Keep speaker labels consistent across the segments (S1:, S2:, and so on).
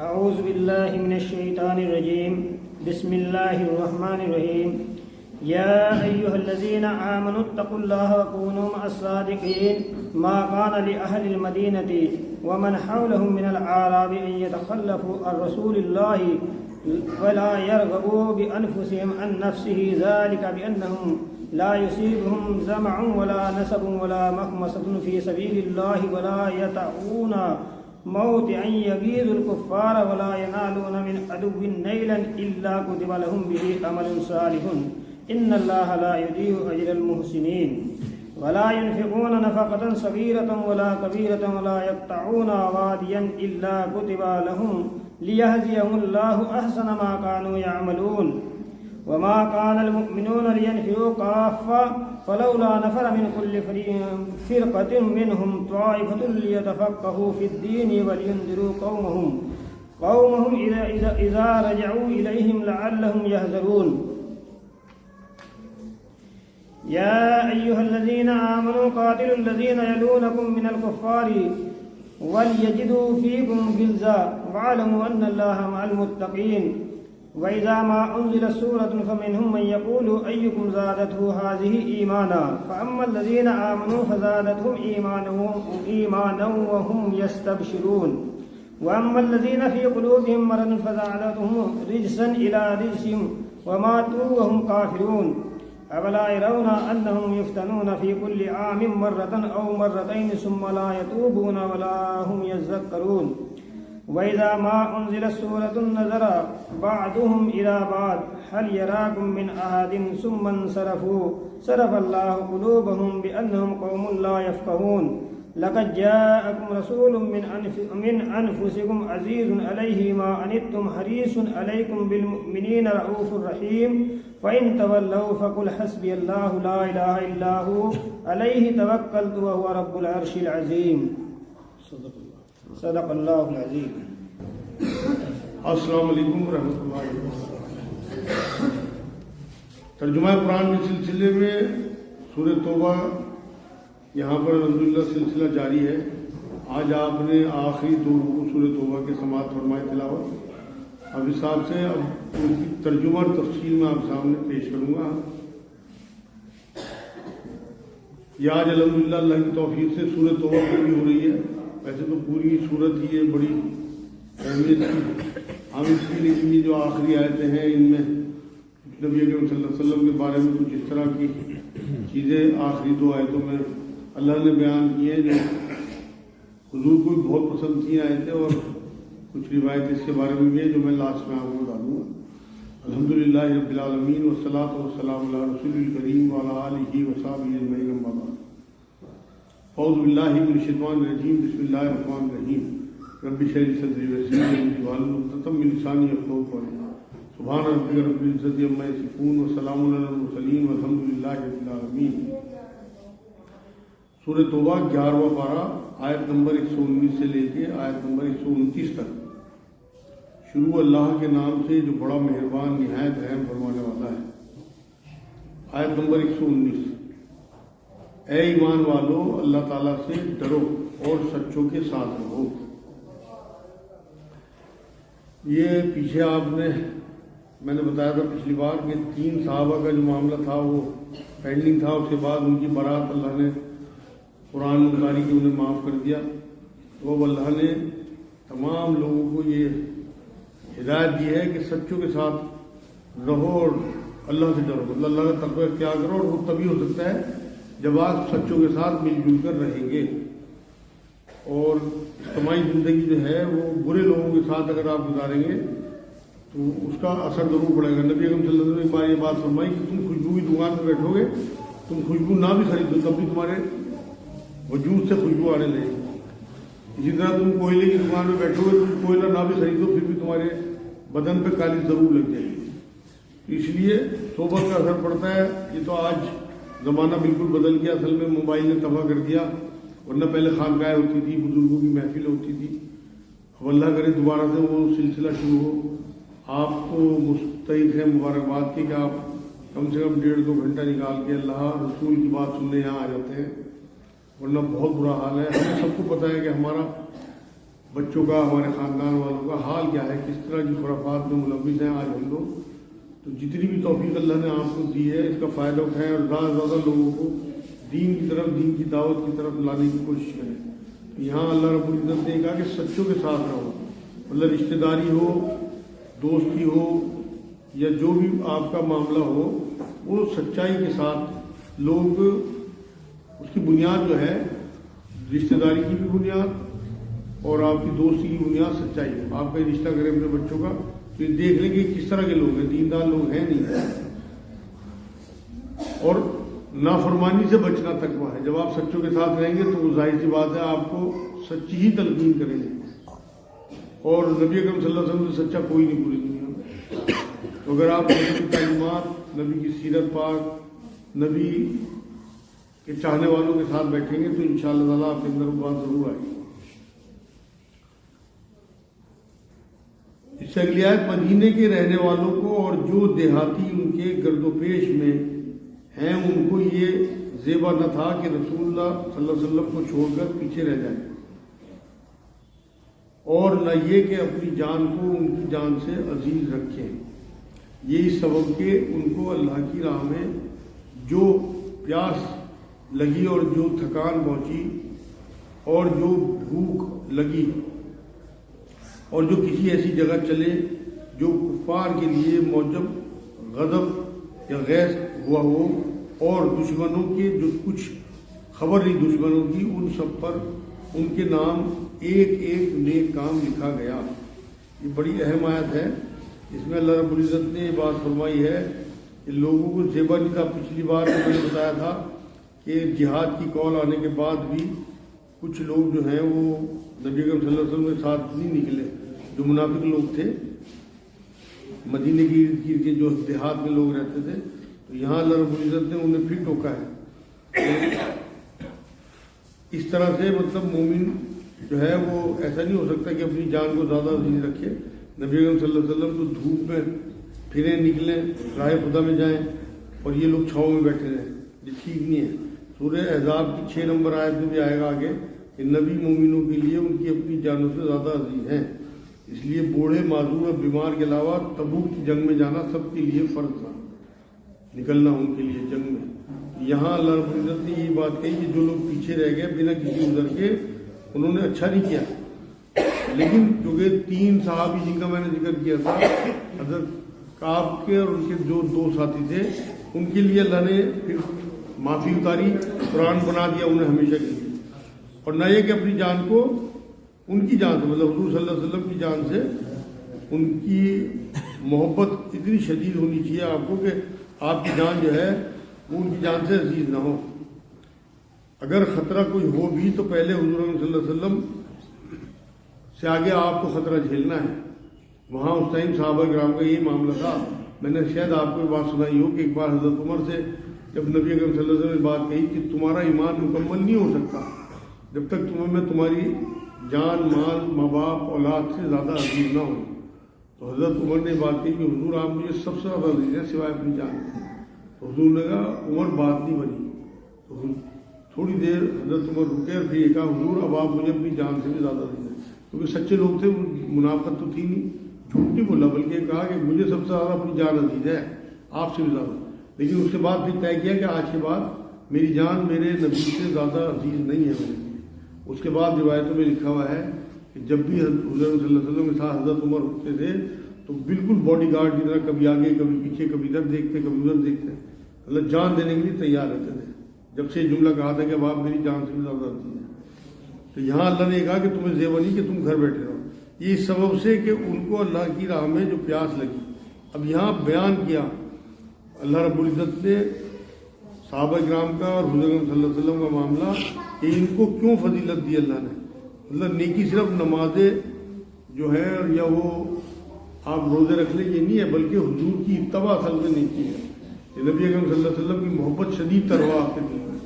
S1: اعوذ باللہ من الشیطان الرجیم بسم اللہ الرحمن الرحیم یا ایہا الذین آمنوا اتقوا اللہ وکونوا مع الصادقین ما کان لأہل المدینة ومن حولهم من الأعراب ان يتخلفوا عن رسول اللہ ولا يرغبوا بأنفسهم عن نفسه ذلك بأنهم لا يصيبهم ظمأ ولا نصب ولا مخمصة في سبيل الله ولا يطؤون موطئا يغيظ الكفار ولا ينالون من عدو نيلا إلا كتب لهم به عمل صالح إن الله لا يضيع أجر المحسنين ولا ينفقون نفقة صغيرة ولا كبيرة ولا يقطعون واديا إلا كتب لهم ليجزيهم الله أحسن ما كانوا يعملون وما كان المؤمنون لينفروا كافة فلولا نفر من كل فرقة منهم طائفة ليتفقهوا في الدين ولينذروا قومهم إذا رجعوا إليهم لعلهم يحذرون يا أيها الذين آمنوا قاتلوا الذين يلونكم من الكفار وليجدوا فيكم غلظة واعلموا أن الله مع المتقين وإذا ما أنزلت سورة فمنهم من يقول أيكم زادته هذه إيمانا فأما الذين آمنوا فزادتهم إيمانا وهم يستبشرون وأما الذين في قلوبهم مرض فزادتهم رجسا إلى رجسهم وماتوا وهم كافرون أفلا يرون أنهم يفتنون في كل عام مرة أو مرتين ثم لا يتوبون ولا هم يذكرون وإذا ما أنزلت سورة نظر بعضهم إلى بعض هل يراكم من أحد ثم انصرفوا صرف الله قلوبهم بأنهم قوم لا يفقهون لقد جاءكم رسول من أنفسكم عزيز عليه ما عنتم حريص عليكم بالمؤمنين رؤوف رحيم فإن تولوا فقل حسبي الله لا إله إلا هو عليه توكلت وهو رب العرش العظيم صدق اللہ العظیم.
S2: السلام علیکم ورحمۃ اللہ وبرکاتہ. ترجمہ قرآن کے سلسلے میں سورہ توبہ یہاں پر الحمدللہ سلسلہ جاری ہے. آج آپ نے آخری دو رکوع سورہ توبہ کے سماعت فرمائے تلاوت. اب اس حساب سے اب ان کی ترجمہ اور تفصیل میں آپ سامنے پیش کروں گا. یہ آج الحمدللہ اللہ کی توفیق سے سورہ توبہ پوری ہو رہی ہے. ویسے تو پوری صورت ہی ہے بڑی اہمیت کی ہم اس کی، لیکن یہ جو آخری آیتیں ہیں ان میں نبی اکرم صلی اللہ علیہ وسلم کے بارے میں کچھ اس طرح کی چیزیں آخری دو آیتوں میں اللہ نے بیان کی ہیں جو حضور کو بہت پسند تھیں آیتیں، اور کچھ روایت اس کے بارے میں بھی ہے جو میں لاسٹ میں آپ کو بتا دوں گا. الحمدللہ رب العالمین والصلاۃ والسلام علی رسول الکریم وعلی آلہ وصحبہ اجمعین اما بعد. اعوذ باللہ من الشیطان الرجیم بسم اللہ الرحمن الرحیم رب اشرح لي صدری ویسر لي امری واحلل عقدۃ من لسانی یفقہوا قولی. سبحان ربک رب العزۃ عما یصفون وسلام علی المرسلین والحمد للہ رب العالمین. سورہ توبہ 11واں پارہ آیت نمبر 119 سے لے کے آیت نمبر 129 تک. شروع اللہ کے نام سے جو بڑا مہربان نہایت رحم فرمانے والا ہے. آیت نمبر 119. اے ایمان والو اللہ تعالیٰ سے ڈرو اور سچوں کے ساتھ رہو. یہ پیچھے میں نے بتایا تھا پچھلی بار کہ 3 صحابہ کا جو معاملہ تھا وہ پینڈنگ تھا. اس کے بعد ان کی برات اللہ نے قرآن اتاری کے انہیں معاف کر دیا. تو اب اللہ نے تمام لوگوں کو یہ ہدایت دی ہے کہ سچوں کے ساتھ رہو اور اللہ سے ڈرو. مطلب اللہ کا تقوی اختیار کرو، اور وہ تبھی ہو سکتا ہے جب آپ سچوں کے ساتھ مل جل کر رہیں گے. اور اجتماعی زندگی جو ہے وہ برے لوگوں کے ساتھ اگر آپ گزاریں گے تو اس کا اثر ضرور پڑے گا. نبی اکرم صلی اللہ علیہ وسلم نے ایک بار یہ بات فرمائی کہ تم خوشبو کی دکان پہ بیٹھو گے، تم خوشبو نہ بھی خریدو تب بھی تمہارے وجود سے خوشبو آنے لگے گی. اسی طرح تم کوئلے کی دکان پہ بیٹھو گے، تم کوئلہ نہ بھی خریدو پھر بھی تمہارے بدن پہ کالی ضرور لگ جائے گی. اس لیے صحبت کا اثر پڑتا ہے. یہ تو آج زمانہ بالکل بدل گیا. اصل میں موبائل نے تباہ کر دیا. ورنہ پہلے خانقاہیں ہوتی تھی، بزرگوں کی محفل ہوتی تھی. اب اللہ کرے دوبارہ سے وہ سلسلہ شروع ہو. آپ کو مستعد ہے مبارکباد کی کہ آپ کم سے کم 1.5-2 گھنٹہ نکال کے اللہ رسول کی بات سننے یہاں آ جاتے ہیں. ورنہ بہت برا حال ہے. ہمیں سب کو پتہ ہے کہ ہمارا بچوں کا، ہمارے خاندان والوں کا حال کیا ہے، کس طرح کی خرافات میں ملوث ہیں آج ہم لوگ. تو جتنی بھی توفیق اللہ نے آپ کو دی ہے اس کا فائدہ اٹھائیں اور زیادہ سے زیادہ لوگوں کو دین کی طرف، دین کی دعوت کی طرف لانے کی کوشش کریں. یہاں اللہ رب العزت نے کہا کہ سچوں کے ساتھ رہو، مطلب رشتہ داری ہو، دوستی ہو، یا جو بھی آپ کا معاملہ ہو وہ سچائی کے ساتھ. لوگ اس کی بنیاد جو ہے رشتہ داری کی بھی بنیاد اور آپ کی دوستی کی بنیاد سچائی ہے. آپ کا رشتہ کریں اپنے بچوں کا تو یہ دیکھ لیں کہ کس طرح کے لوگ ہیں، دیندار لوگ ہیں نہیں. اور نافرمانی سے بچنا تقویٰ ہے. جب آپ سچوں کے ساتھ رہیں گے تو وہ ظاہر سی بات ہے آپ کو سچی ہی تلقین کریں گے. اور نبی اکرم صلی اللہ علیہ وسلم سے سچا کوئی نہیں پوری دنیا میں. تو اگر آپ نبی کی تعلیمات، نبی کی سیرت پاک، نبی کے چاہنے والوں کے ساتھ بیٹھیں گے تو انشاءاللہ تعالیٰ آپ کے اندر وہ بات ضرور آئے گی. اس سے اگلی آیت، مدینے کے رہنے والوں کو اور جو دیہاتی ان کے گرد و پیش میں ہیں ان کو یہ زیبا نہ تھا کہ رسول اللہ صلی اللہ علیہ وسلم کو چھوڑ کر پیچھے رہ جائیں، اور نہ یہ کہ اپنی جان کو ان کی جان سے عزیز رکھیں. یہی سبب کہ ان کو اللہ کی راہ میں جو پیاس لگی اور جو تھکان پہنچی اور جو بھوک لگی اور جو کسی ایسی جگہ چلے جو کفار کے لیے موجب غضب یا غیظ ہوا ہو، اور دشمنوں کے جو کچھ خبر نہیں دشمنوں کی، ان سب پر ان کے نام ایک ایک نیک کام لکھا گیا. یہ بڑی اہم آیت ہے. اس میں اللہ رب العزت نے یہ بات فرمائی ہے کہ لوگوں کو زیبا نہیں تھا. پچھلی بار میں نے بتایا تھا کہ جہاد کی کال آنے کے بعد بھی کچھ لوگ جو ہیں وہ نبی اکرم صلی اللہ علیہ وسلم کے ساتھ نہیں نکلے. جو منافق لوگ تھے، مدینے کی ارد گرد کے جو دیہات میں لوگ رہتے تھے، تو یہاں اللہ رب العزت نے انہیں پھر ٹوکا ہے. اس طرح سے مطلب مومن جو ہے وہ ایسا نہیں ہو سکتا کہ اپنی جان کو زیادہ عزیز رکھے. نبی اکرم صلی اللہ علیہ وسلم تو دھوپ میں پھریں، نکلیں، راہ خدا میں جائیں، اور یہ لوگ چھاؤں میں بیٹھے رہیں. یہ ٹھیک نہیں ہے. سورہ احزاب کی 6 نمبر آیت میں بھی آئے گا آگے کہ نبی مومنوں کے لیے ان کی اپنی جانوں سے زیادہ عزیز ہیں. اس لیے بوڑھے، معذور اور بیمار کے علاوہ تبوک کی جنگ میں جانا سب کے لیے فرض تھا، نکلنا ان کے لیے جنگ میں. یہاں اللہ رب العزت نے یہ بات کہی کہ جو لوگ پیچھے رہ گئے بنا کسی عذر کے، انہوں نے اچھا نہیں کیا. لیکن کیونکہ 3 صحابی جن کا میں نے ذکر کیا تھا، حضرت کعب کے اور ان کے جو 2 ساتھی تھے، ان کے لیے اللہ نے پھر معافی اتاری، قرآن بنا دیا انہیں ہمیشہ کے لیے. اور نہ یہ کہ اپنی جان کو ان کی جان سے، مطلب حضور صلی اللہ علیہ وسلم کی جان سے ان کی محبت اتنی شدید ہونی چاہیے آپ کو کہ آپ کی جان جو ہے وہ ان کی جان سے عزیز نہ ہو. اگر خطرہ کوئی ہو بھی تو پہلے حضور صلی اللہ علیہ وسلم سے آگے آپ کو خطرہ جھیلنا ہے. وہاں اس ٹائم صحابہ کرام کا یہی معاملہ تھا. میں نے شاید آپ کو یہ بات سنائی ہو کہ ایک بار حضرت عمر سے جب نبی اکرم صلی اللہ علیہ وسلم نے بات کہی کہ تمہارا ایمان مکمل نہیں ہو سکتا جب تک تمہیں میں تمہاری جان، مال، ماں باپ، اولاد سے زیادہ عزیز نہ ہوں. تو حضرت عمر نے بات کی کہ حضور آپ مجھے سب سے زیادہ عزیز ہیں سوائے اپنی جان. تو حضور نے کہا عمر بات نہیں بنی. تو تھوڑی دیر حضرت عمر رکے اور پھر یہ کہا حضور اب آپ مجھے اپنی جان سے بھی زیادہ عزیز ہیں. کیونکہ سچے لوگ تھے، منافقت تو تھی نہیں، جھوٹ نہیں بولا، بلکہ کہا کہ مجھے سب سے زیادہ اپنی جان عزیز ہے آپ سے بھی زیادہ. لیکن اس کے بعد پھر طے کیا کہ آج کے بعد میری جان میرے نبی سے زیادہ عزیز نہیں ہے میرے لیے. اس کے بعد روایتوں میں لکھا ہوا ہے کہ جب بھی حضور صلی اللہ علیہ وسلم کے ساتھ حضرت عمر ہوتے تھے تو بالکل باڈی گارڈ کی طرح کبھی آگے کبھی پیچھے، کبھی ادھر دیکھتے کبھی ادھر دیکھتے، مطلب جان دینے کے لیے تیار رہتے تھے. جب سے یہ جملہ کہا تھا کہ اب آپ میری جان سے بھی زیادہ عزیز ہیں. تو یہاں اللہ نے کہا کہ تمہیں زیبا نہیں کہ تم گھر بیٹھے رہو. یہ اس سبب سے کہ ان کو اللہ کی راہ میں جو پیاس لگی. اب یہاں بیان کیا اللہ رب العزت نے صحابہ کرام کا اور حضور صلی اللہ علیہ وسلم کا معاملہ کہ ان کو کیوں فضیلت دی اللہ نے. مطلب نیکی صرف نمازیں جو ہے یا وہ آپ روزے رکھ لیں یہ نہیں ہے، بلکہ حضور کی اتباع اصل میں نیکی ہے. نبی اکرم صلی اللہ علیہ وسلم کی محبت شدید تر ہوا آپ کے دل میں.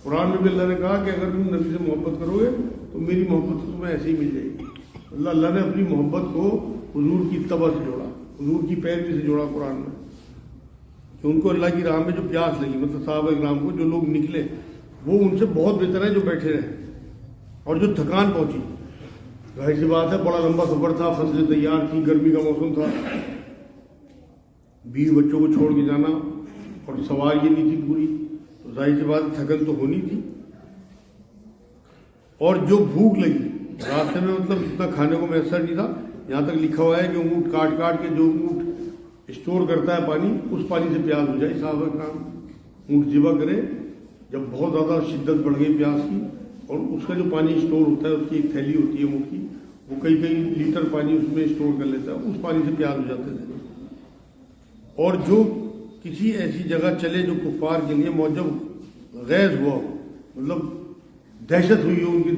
S2: قرآن میں بھی اللہ نے کہا کہ اگر تم نبی سے محبت کرو گے تو میری محبت تو تمہیں ایسے ہی مل جائے گی. اللہ نے اپنی محبت کو حضور کی اتباع سے جوڑا، حضور کی پیروی سے جوڑا قرآن میں، کہ ان کو اللہ کی راہ میں جو پیاس لگی، مطلب صحابہ کرام کو جو لوگ نکلے وہ ان سے بہت بہتر ہیں جو بیٹھے رہے اور جو تھکان پہنچی. ظاہر سی بات ہے بڑا لمبا سفر تھا، فصلیں تیار تھی، گرمی کا موسم تھا، بیوی بچوں کو چھوڑ کے جانا اور سوار یہ نہیں تھی پوری، تو ظاہر سی بات تھکن تو ہونی تھی. اور جو بھوک لگی راستے میں، مطلب اتنا کھانے کو میسر نہیں تھا. یہاں تک لکھا ہوا ہے کہ اونٹ کاٹ کاٹ کے جو اونٹ اسٹور کرتا ہے پانی، اس پانی سے پیاس ہو جائے. صحابہ کرام اونٹ ذبح کرے جب بہت زیادہ شدت بڑھ گئی پیاس کی، اور اس کا جو پانی اسٹور ہوتا ہے، اس کی ایک تھیلی ہوتی ہے اونٹ کی، وہ کئی لیٹر پانی اس میں اسٹور کر لیتا ہے، اس پانی سے پیاس ہو جاتے تھے. اور جو کسی ایسی جگہ چلے جو کفار کے لیے موجب غیظ ہوا ہو، مطلب دہشت ہوئی ہو ان کے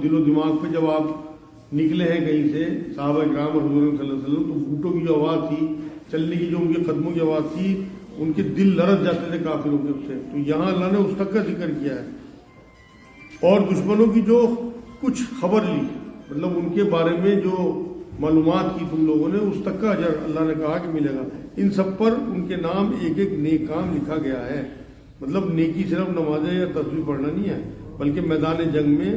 S2: دل و دماغ پہ، جب آپ نکلے ہیں کہیں سے صحابہ کرام اور حضور صلی اللہ علیہ وسلم، تو بوٹوں کی جو آواز تھی، چلنے کی جو ان کے قدموں کی آواز تھی، ان کے دل لرز جاتے تھے کافروں کے اس سے. تو یہاں اللہ نے اس تک کا ذکر کیا ہے. اور دشمنوں کی جو کچھ خبر لی، مطلب ان کے بارے میں جو معلومات کی تم لوگوں نے، اس تک کا اجر اللہ نے کہا کہ ملے گا. ان سب پر ان کے نام ایک ایک نیک کام لکھا گیا ہے. مطلب نیکی صرف نمازیں یا تسبیح پڑھنا نہیں ہے، بلکہ میدان جنگ میں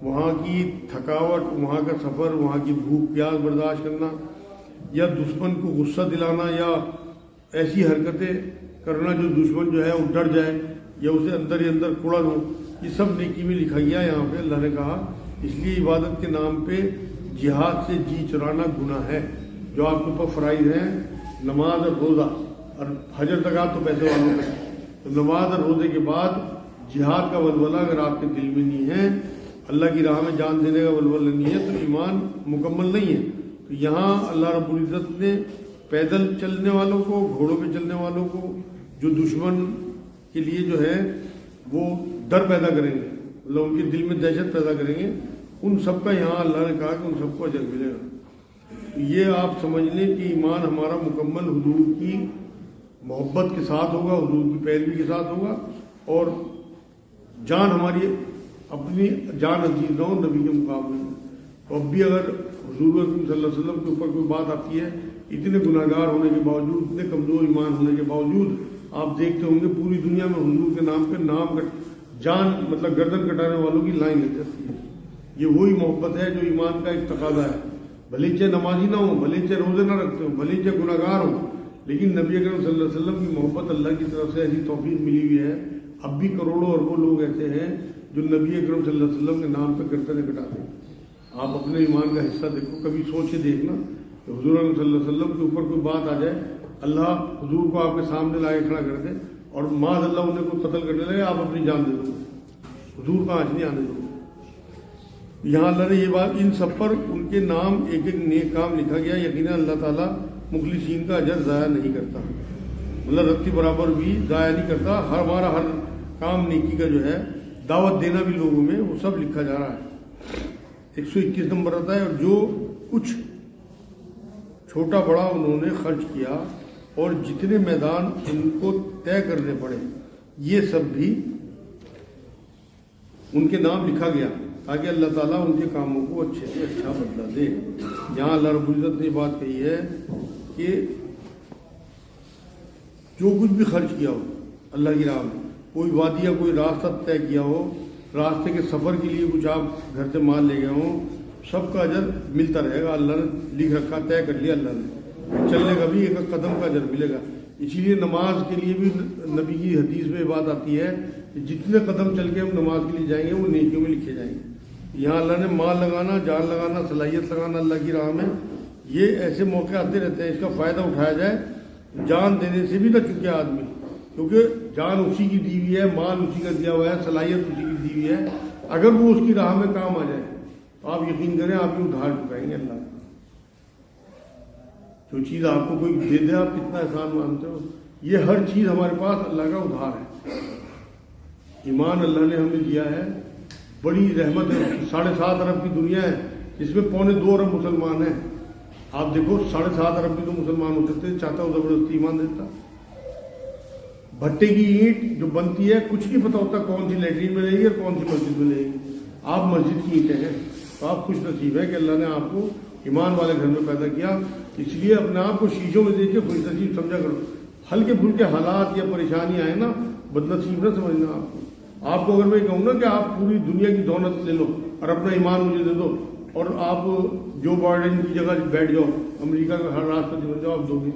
S2: وہاں کی تھکاوٹ، وہاں کا سفر، وہاں کی بھوک پیاس برداشت کرنا، یا دشمن کو غصہ دلانا، یا ایسی حرکتیں کرنا جو دشمن جو ہے وہ ڈر جائے یا اسے اندر ہی اندر کڑن ہو، یہ سب نیکی میں لکھا گیا یہاں پہ. اللہ نے کہا اس لیے عبادت کے نام پہ جہاد سے جی چرانا گناہ ہے. جو آپ کے اوپر فرائض ہیں، نماز اور روزہ، اور حج زکوٰۃ تو پیسے والوں کا ہے، تو نماز اور روزے کے بعد جہاد کا ولولہ اگر آپ کے دل میں نہیں ہے، اللہ کی راہ میں جان دینے کا ولولہ نہیں ہے، تو ایمان مکمل نہیں ہے. تو یہاں اللہ رب العزت نے پیدل چلنے والوں کو، گھوڑوں پہ چلنے والوں کو، جو دشمن کے لیے جو ہے وہ ڈر پیدا کریں گے، مطلب ان کے دل میں دہشت پیدا کریں گے، ان سب کا یہاں اللہ نے کہا کہ ان سب کو اجر ملے گا. یہ آپ سمجھ لیں کہ ایمان ہمارا مکمل حضور کی محبت کے ساتھ ہوگا، حضور کی پیروی کے ساتھ ہوگا، اور جان ہماری اپنی جان عزیز نہ ہو نبی کے مقابلے میں. تو اب بھی اگر حضور صلی اللہ علیہ وسلم کے اوپر کوئی بات آتی ہے، اتنے گناہ گار ہونے کے باوجود، اتنے کمزور ایمان ہونے کے باوجود، آپ دیکھتے ہوں گے پوری دنیا میں حضور کے نام پہ جان مطلب گردن کٹانے والوں کی لائن لگ جاتی ہے. یہ وہی محبت ہے جو ایمان کا ایک تقاضا ہے. بھلے چاہے نمازی نہ ہوں، بھلے چاہے روزے نہ رکھتے ہوں، بھلے چاہے گناہ گار ہوں، لیکن نبی اکرم صلی اللہ علیہ وسلم کی محبت اللہ کی طرف سے ایسی توفیق ملی ہوئی ہے. اب بھی کروڑوں اربوں لوگ ایسے ہیں جو نبی اکرم صلی اللہ علیہ وسلم کے نام پہ گردنیں کٹاتے ہیں. آپ اپنے ایمان کا حصہ دیکھو، کبھی سوچ کے دیکھنا کہ حضور صلی اللہ علیہ وسلم کے اوپر کوئی بات آ جائے، اللہ حضور کو آپ کے سامنے لا کے کھڑا کر دے، اور معاذ اللہ انہیں کوئی قتل کرنے لگے، آپ اپنی جان دے دو، حضور کا آنچ نہیں آنے دو. یہاں اللہ نے یہ بات، ان سب پر ان کے نام ایک ایک نیک کام لکھا گیا. یقیناً اللہ تعالیٰ مخلصین کا اجر ضائع نہیں کرتا، مطلب رتی برابر بھی ضائع نہیں کرتا. ہمارا ہر کام نیکی کا جو ہے دعوت دینا بھی لوگوں میں، وہ سب لکھا جا رہا ہے. 121 نمبر آتا ہے. اور جو کچھ چھوٹا بڑا انہوں نے خرچ کیا اور جتنے میدان ان کو طے کرنے پڑے، یہ سب بھی ان کے نام لکھا گیا تاکہ اللہ تعالیٰ ان کے کاموں کو اچھے سے اچھا بدلہ دے. یہاں اللہ رب العزت نے بات کہی ہے کہ جو کچھ بھی خرچ کیا ہو اللہ کی راہ میں، کوئی وادی یا کوئی راستہ طے کیا ہو، راستے کے سفر کے لیے کچھ آپ گھر سے مال لے گئے ہوں، سب کا اجر ملتا رہے گا. اللہ نے لکھ رکھا، طے کر لیا اللہ نے، چلنے کا بھی ایک قدم کا اجر ملے گا. اسی لیے نماز کے لیے بھی نبی کی حدیث میں بات آتی ہے کہ جتنے قدم چل کے ہم نماز کے لیے جائیں گے وہ نیکیوں میں لکھے جائیں گے. یہاں اللہ نے مال لگانا، جان لگانا، صلاحیت لگانا اللہ کی راہ میں، یہ ایسے موقع آتے رہتے ہیں، اس کا فائدہ اٹھایا جائے. جان دینے سے بھی نہ چکے آدمی، کیونکہ جان اسی کی دی ہوئی ہے، مال اسی کا دیا ہوا ہے، صلاحیت اسی کی دی ہوئی ہے. اگر وہ اس کی راہ میں کام آ جائے تو آپ یقین کریں آپ بھی ادھار چکائیں گے. اللہ جو چیز آپ کو کوئی دے دے، آپ کتنا احسان مانتے ہو. یہ ہر چیز ہمارے پاس اللہ کا ادھار ہے. ایمان اللہ نے ہمیں دیا ہے، بڑی رحمت ہے. 7.5 ارب کی دنیا ہے، جس میں 2.25 ارب مسلمان ہیں. آپ دیکھو 7.5 ارب بھی تو مسلمان ہو سکتے، چاہتا ہوں زبردستی ایمان دیتا. بھٹے کی اینٹ جو بنتی ہے، کچھ نہیں پتا ہوتا کون سی لیٹرین میں رہے گی اور کون سی مسجد میں رہے گی. آپ مسجد کی اینٹیں ہیں، تو آپ خوش نصیب ہے کہ اللہ نے آپ کو ایمان والے گھر میں پیدا کیا. اس لیے اپنے آپ کو شیشوں میں دیکھ کے خوش نصیب سمجھا کرو. ہلکے پھلکے حالات یا پریشانی آئے نا، بد نصیب نہ سمجھنا. آپ کو اگر میں کہوں نا کہ آپ پوری دنیا کی دولت لے لو اور اپنا ایمان مجھے دے دو، اور آپ جو بائیڈن کی جگہ بیٹھ جاؤ، امریکہ کا ہر راشٹرپتی بن جاؤ، آپ دو گے؟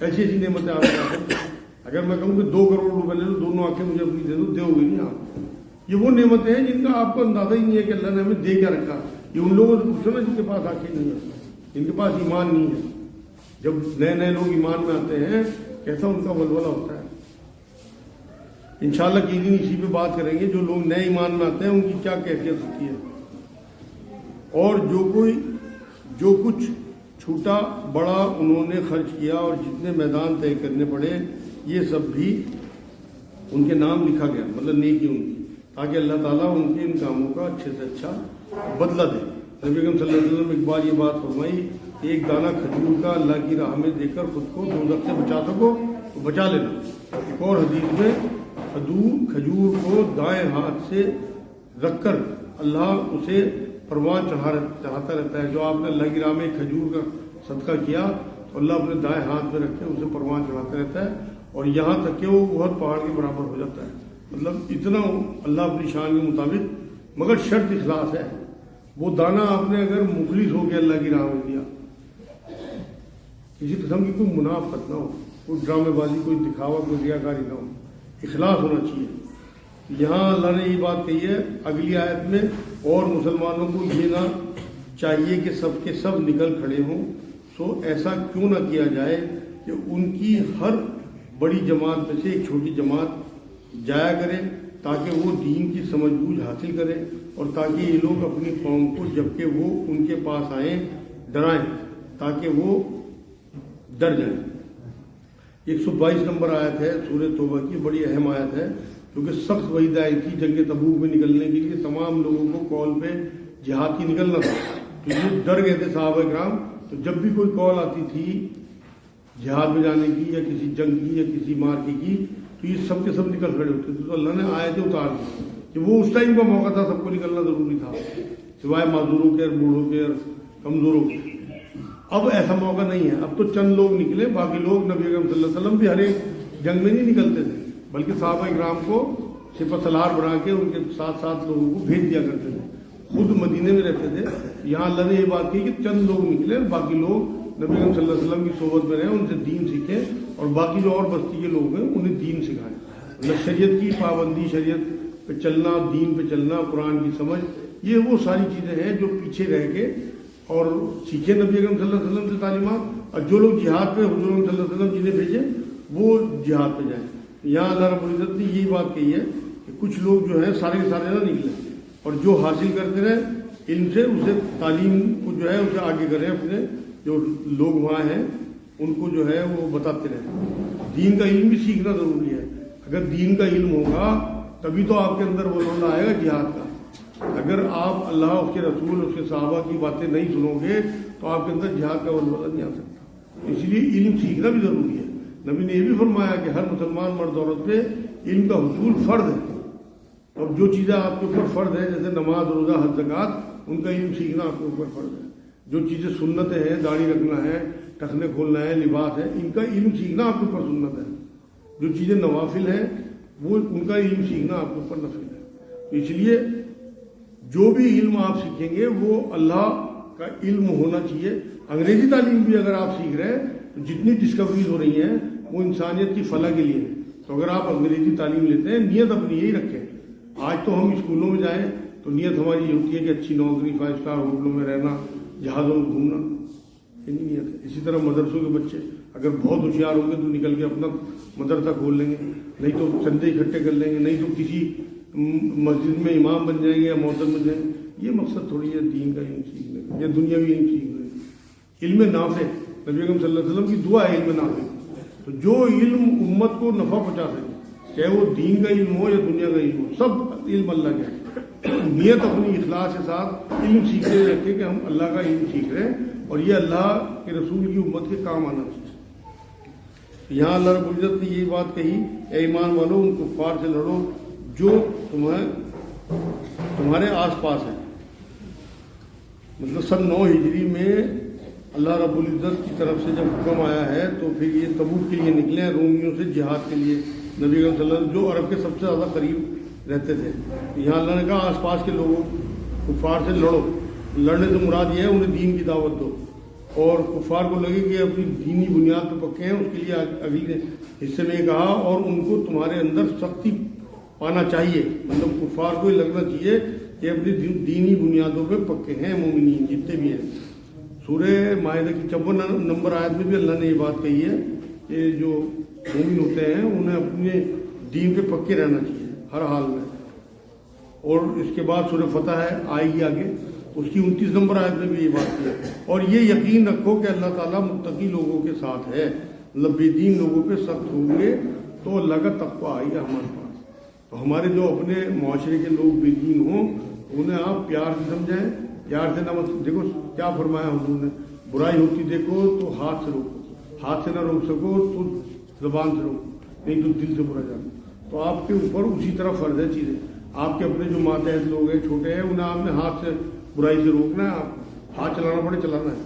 S2: ایسی ایسی نعمتیں آپ کے پاس۔ اگر میں کہوں کہ 2 کروڑ روپے لے لو، دونوں آنکھیں مجھے اپنی دے دو، دے گے نہیں آپ؟ یہ وہ نعمتیں ہیں جن کا آپ کو اندازہ ہی نہیں ہے کہ اللہ نے ہمیں دے کیا رکھا۔ یہ ان لوگوں سے پوچھو نا جن کے پاس آنکھیں نہیں ہیں، جن کے پاس ایمان نہیں ہے۔ جب نئے نئے لوگ ایمان میں آتے ہیں کیسا ان کا ولولہ ہوتا ہے۔ انشاءاللہ کسی دن اسی پہ بات کریں گے، جو لوگ نئے ایمان میں آتے ہیں ان کی کیا کیفیت ہوتی ہے، اور جو کچھ چھوٹا بڑا انہوں نے خرچ کیا اور جتنے میدان طے کرنے پڑے، یہ سب بھی ان کے نام لکھا گیا، مطلب نیکی ان کی، تاکہ اللہ تعالیٰ ان کے ان کاموں کا اچھے سے اچھا بدلہ دے۔ نبی اکرم صلی اللہ علیہ وسلم ایک بار یہ بات فرمائی، ایک دانہ کھجور کا اللہ کی راہ میں دے کر خود کو دوزخ سے بچا سکو تو بچا لینا۔ ایک اور حدیث میں کھجور کو دائیں ہاتھ سے رکھ کر اللہ اسے پروان چڑھاتا رہتا ہے۔ جو آپ نے اللہ کی راہ میں کھجور کا صدقہ کیا تو اللہ اپنے دائیں ہاتھ میں رکھ کے اسے پروان چڑھاتا رہتا ہے، اور یہاں تک کہ وہ بہت پہاڑ کے برابر ہو جاتا ہے۔ مطلب اتنا اللہ اپنی شان کے مطابق، مگر شرط اخلاص ہے۔ وہ دانہ آپ نے اگر مخلص ہو کے اللہ کی راہ میں دیا، کسی قسم کی کوئی منافقت نہ ہو، کوئی ڈرامے بازی، کوئی دکھاوا، کوئی ریاکاری نہ ہو، اخلاص ہونا چاہیے۔ یہاں اللہ نے یہ بات کہی ہے اگلی آیت میں، اور مسلمانوں کو یہ نہ چاہیے کہ سب کے سب نکل کھڑے ہوں، سو ایسا کیوں نہ کیا جائے کہ ان کی ہر بڑی جماعت میں سے ایک چھوٹی جماعت جایا کرے، تاکہ وہ دین کی سمجھ بوجھ حاصل کرے، اور تاکہ یہ لوگ اپنی قوم کو جبکہ وہ ان کے پاس آئیں ڈرائیں، تاکہ وہ ڈر جائیں۔ 122 نمبر آیت ہے سورہ توبہ کی، بڑی اہم آیت ہے، کیونکہ سخت وعید آئی تھی جنگ تبوک میں نکلنے کے لیے، تمام لوگوں کو کال پہ جہاد کی نکلنا تھا، تو یہ ڈر گئے تھے صحابہ کرام۔ تو جب بھی کوئی کال آتی تھی جہاد میں جانے کی، یا کسی جنگ کی، یا کسی مارکے کی، تو یہ سب کے سب نکل کھڑے ہوتے تھے۔ تو اللہ نے آیتیں اتار دی کہ وہ اس ٹائم کا موقع تھا، سب کو نکلنا ضروری تھا، سوائے معذوروں کے، بوڑھوں کے، کمزوروں کے۔ اب ایسا موقع نہیں ہے، اب تو چند لوگ نکلے، باقی لوگ نبی اکرم صلی اللہ علیہ وسلم بھی ہر ایک جنگ میں نہیں نکلتے تھے، بلکہ صحابہ کرام کو سپہ سالار بنا کے ان کے ساتھ لوگوں کو بھیج دیا کرتے تھے، خود مدینے میں رہتے تھے۔ یہاں اللہ نے یہ بات کی کہ چند لوگ نکلے، باقی لوگ نبی اکرم صلی اللہ علیہ وسلم کی صحبت میں رہے، ان سے دین سیکھیں، اور باقی جو اور بستی کے لوگ ہیں انہیں دین سکھائیں۔ اللہ شریعت کی پابندی، شریعت پہ چلنا، دین پہ چلنا، قرآن کی سمجھ، یہ وہ ساری چیزیں ہیں جو پیچھے رہ کے اور سیکھے نبی اکرم صلی اللہ علیہ وسلم سے تعلیمات، اور جو لوگ جہاد پہ حضور صلی اللہ علیہ وسلم جنہیں بھیجے وہ جہاد پہ جائیں۔ یہاں اللہ رب العزت نے یہی بات کہی ہے کہ کچھ لوگ جو ہیں سارے کے سارے نہ نکلے، اور جو حاصل کرتے رہے علم سے، اسے تعلیم کو جو ہے اسے آگے کریں، اپنے جو لوگ وہاں ہیں ان کو جو ہے وہ بتاتے رہیں۔ دین کا علم بھی سیکھنا ضروری ہے۔ اگر دین کا علم ہوگا تبھی تو آپ کے اندر وہ رونا آئے گا جہاد کا۔ اگر آپ اللہ، اس کے رسول، اس کے صحابہ کی باتیں نہیں سنو گے تو آپ کے اندر جہاد کا ولولہ نہیں آ سکتا۔ اس لیے علم سیکھنا بھی ضروری ہے۔ نبی نے یہ بھی فرمایا کہ ہر مسلمان مرد عورت پہ علم کا حصول فرض ہے۔ اب جو چیزیں آپ کے اوپر فرض ہے، جیسے نماز، روزہ، حج، زکوٰۃ، ان کا علم سیکھنا آپ کے اوپر فرض ہے۔ جو چیزیں سنتیں ہیں، داڑھی رکھنا ہے، ٹخنے کھولنا ہے، لباس ہے، ان کا علم سیکھنا آپ کے اوپر سنت ہے۔ جو چیزیں نوافل ہیں وہ ان کا علم سیکھنا آپ کے اوپر نفل ہے۔ اس لیے جو بھی علم آپ سیکھیں گے وہ اللہ کا علم ہونا چاہیے۔ انگریزی تعلیم بھی اگر آپ سیکھ رہے ہیں تو جتنی ڈسکوریز ہو رہی ہیں وہ انسانیت کی فلاح کے لیے ہے۔ تو اگر آپ انگریزی تعلیم لیتے ہیں، نیت اپنی یہی رکھیں۔ آج تو ہم اسکولوں میں جائیں تو نیت ہماری یہ ہوتی ہے کہ اچھی نوکری، 5 اسٹار ہوٹلوں میں رہنا، جہازوں میں گھومنا، یہ نہیں نیت ہے۔ اسی طرح مدرسوں کے بچے اگر بہت ہوشیار ہوں گے تو نکل کے اپنا مدرسہ کھول لیں گے، نہیں تو چندے اکٹھے کر لیں گے، نہیں تو کسی مسجد میں امام بن جائیں گے یا مؤذن بن جائیں گے۔ یہ مقصد تھوڑی ہے دین کا علم سیکھنے کا یا دنیاوی علم سیکھنے کا۔ علم نافع، نبی اکرم صلی اللہ علیہ وسلم کی دعا ہے علم نافع۔ تو جو علم امت کو نفع پہنچا سکے، چاہے وہ دین کا علم ہو یا دنیا کا علم ہو، سب علم اللہ کا ہے۔ نیت اپنی اخلاص کے ساتھ علم سیکھتے رکھے کہ ہم اللہ کا علم سیکھ رہے ہیں اور یہ اللہ کے رسول کی امت کے کام آنا چاہیے۔ یہاں اللہ رب العزت نے یہ بات کہی، اے ایمان والو ان کفار سے لڑو جو تمہارے آس پاس ہیں۔ مطلب سن 9 ہجری میں اللہ رب العزت کی طرف سے جب حکم آیا ہے تو پھر یہ تبوک کے لیے نکلے ہیں، رومیوں سے جہاد کے لیے، نبی صلی اللہ علیہ وسلم جو عرب کے سب سے زیادہ قریب رہتے تھے۔ یہاں اللہ نے کہا آس پاس کے لوگوں کفار سے لڑو، لڑنے سے مراد یہ ہے انہیں دین کی دعوت دو، اور کفار کو لگے کہ اپنی دینی بنیاد پہ پکے ہیں، اس کے لیے اگلے حصے میں یہ کہا اور ان کو تمہارے اندر سختی پانا چاہیے، مطلب کفار کو یہ لگنا چاہیے کہ اپنی دینی بنیادوں پہ پکے ہیں مومنین جتنے بھی ہیں۔ سورہ مائدہ کی 54 نمبر آیت میں بھی اللہ نے یہ بات کہی ہے کہ جو مومن ہوتے ہیں انہیں اپنے دین پہ پکے رہنا چاہیے ہر حال میں۔ اور اس کے بعد سورہ فتح ہے آئے گی آگے، اس کی 29 نمبر آیت میں بھی یہ بات کی ہے، اور یہ یقین رکھو کہ اللہ تعالیٰ متقی لوگوں کے ساتھ ہے، مطلب بے دین لوگوں پہ سخت ہوں گے تو اللہ کا تقویٰ آئے گا ہمارے پاس۔ تو ہمارے جو اپنے معاشرے کے لوگ بے دین ہوں انہیں آپ پیار سے سمجھائیں، پیار سے نہ دیکھو کیا فرمایا حضور نے، برائی ہوتی دیکھو تو ہاتھ سے روکو، ہاتھ سے نہ روک سکو تو زبان سے روکو، نہیں تو دل سے برا جانو۔ تو آپ کے اوپر اسی طرح فرض ہے چیزیں، آپ کے اپنے جو ماتحت لوگ ہیں چھوٹے ہیں انہیں آپ نے ہاتھ سے برائی سے روکنا ہے، آپ ہاتھ چلانا پڑے چلانا ہے۔